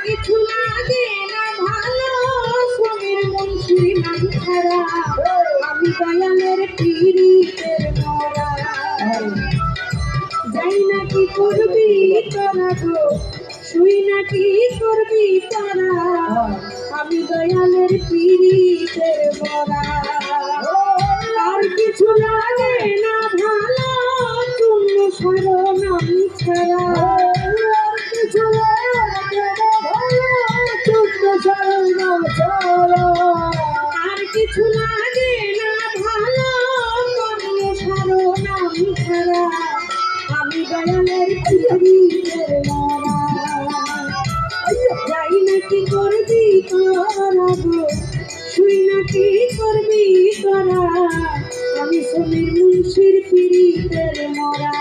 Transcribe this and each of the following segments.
কিছু লাগে না ভালো স্বামীর মুন্সির নাম ছাড়া আমি দয়ালের পীড়িতের মরা যাই না কি করবি তোরা গো শুই না কি করবি তোরা আমি দয়ালের পীড়িতের মরা আর কিছু লাগে না ভালো তুমি শরণ আমি ছাড়া আর কিছু লাগে না ভালো তুমি শরণ ছাড়া আর কিছু লাগে না ভালো তুমি শরণ আমি ছাড়া আমি দয়ালের পীড়িতের মরা যাই না কি করবি তোরা গো শুই না কি করবি তোরা আমি সমীর মুন্সির পীড়িতের মরা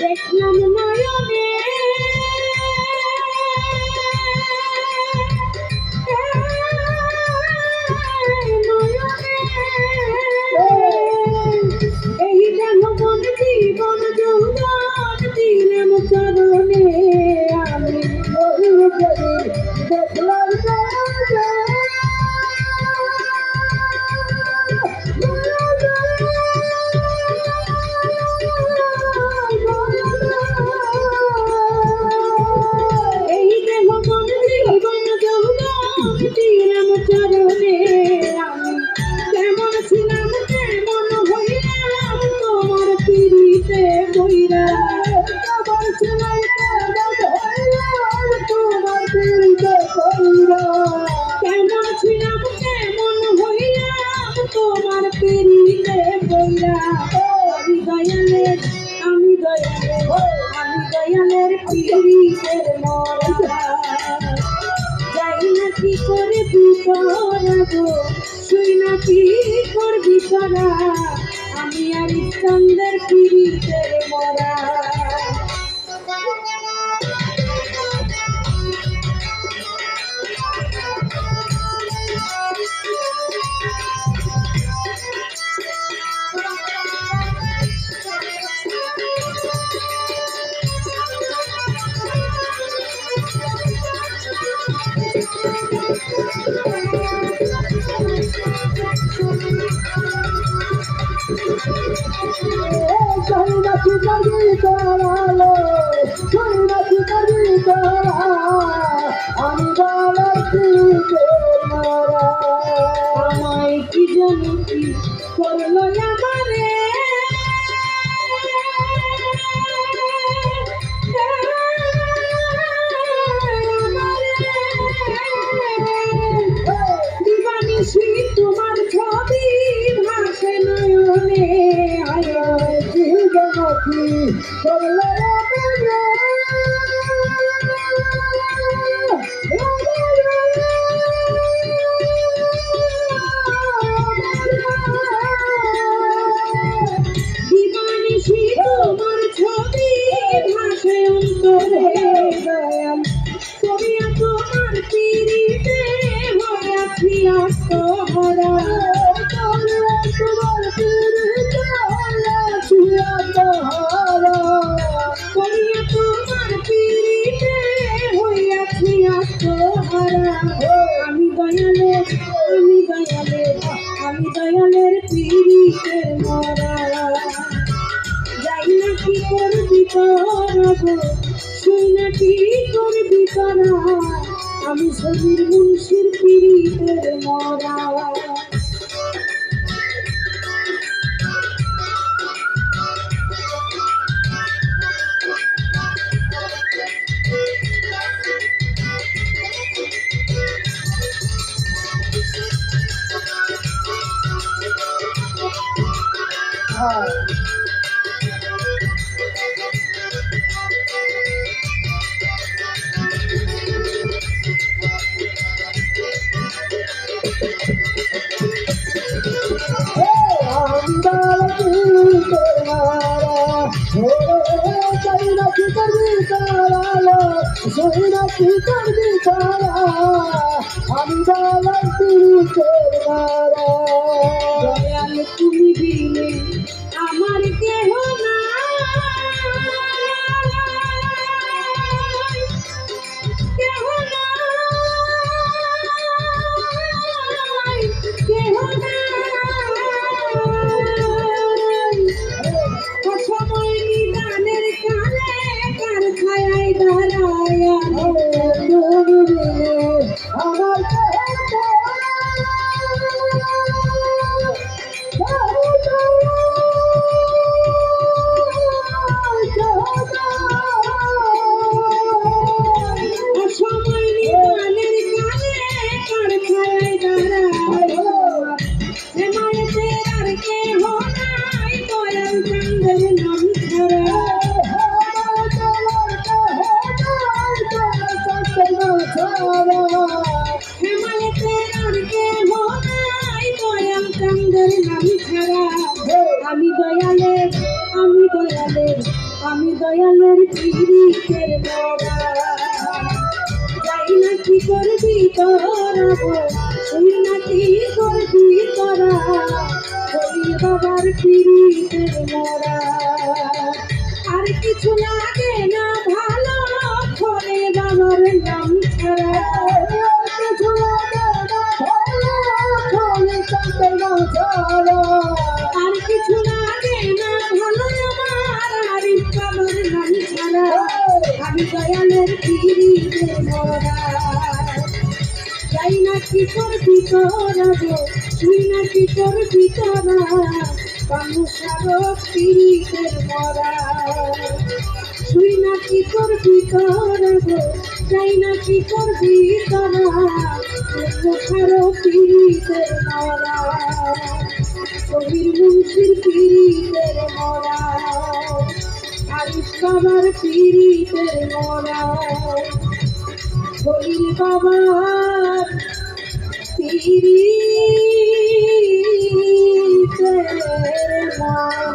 দেখলাম নয়নে এই দেহবন জীবন যৌবন দিলাম চরণে আমি দেখলাম চরণে আমি কেমন ছিলাম কেমন হইলাম তোমার পীড়িতে বইরা কেমন ছিলাম কেমন হইলাম তোমার পীড়িতে বইরা কেমন ছিলাম কেমন হইলাম তোমার পীড়িতে বইরা আমি দয়ালের পীড়িতের মরা যাই না কি করবি তোরা গো শুই না কি করবি তোরা আমি হরিশ্চন্দ্রের পীড়িতের মরা আমায় কি জানি কি করলো আমারে দিবানিশি তোমার ছবি ভাসে নয়নে আয় কি জানি কি করলো তোমার ছবি ভাসে অন্তরে দয়াল করিয়া তোমার পীড়িতে হইয়াছি আত্মহারা তোমার পীড়িতে হইয়াছি আত্মহারা করিয়া তোমার পীড়িতে হইয়াছি আত্মহারা আমি দয়ালের পীড়িতের মরা যাই না কি করবি তোরা গো শুই না কি করবি তোরা আমি সমীর মুন্সির পীড়িতের মরা দয়াল তুমি বিনে আমার কেহ নাই, কেহ নাই, কেহ নাই। অসময় নিদানের কালে কার ছায়ায় দাঁড়ায়া তুমি বিনে আমার অসময় নিদানের কালে কার ছায়ায় দাঁড়ায়া হেমায়েতে আর কেহ নাই, দয়াল চাঁদের নাম ছাড়া। হেমায়েতে আর কেহ নাই, দয়াল চাঁদের নাম ছাড়া। আমি দয়ালের, আমি দয়ালের, আমি দয়ালের পীড়িতের মরা। যাই না কি করবি তোরা গো, তুই না কি করবি তোরা, ওই বাবার পীড়িতের মরা। আর কিছু লাগে না ভালো, করে বাবার নাম ছাড়া। কিছু লাগে না ভালো, করে চাঁদের নাম ছাড়া। আর কিছু লাগে না ভালো আমার, আর বাবার নাম ছাড়া। আমি দয়ালের পীড়িতের মরা। যাই না কি করবি তোরা গো, তুই না কি করবি তোরা, মানুষার পীড়িতের মরা। তুই না কি করবি তোরা গো, যাই না কি করবি তোরা, মানুষার পীড়িতের মরা। শহীদ মুন্সির পীড়িতের মরা, আরিফ বাবার পীড়িতের মরা। খলিল বাবার পীড়িতের মরা।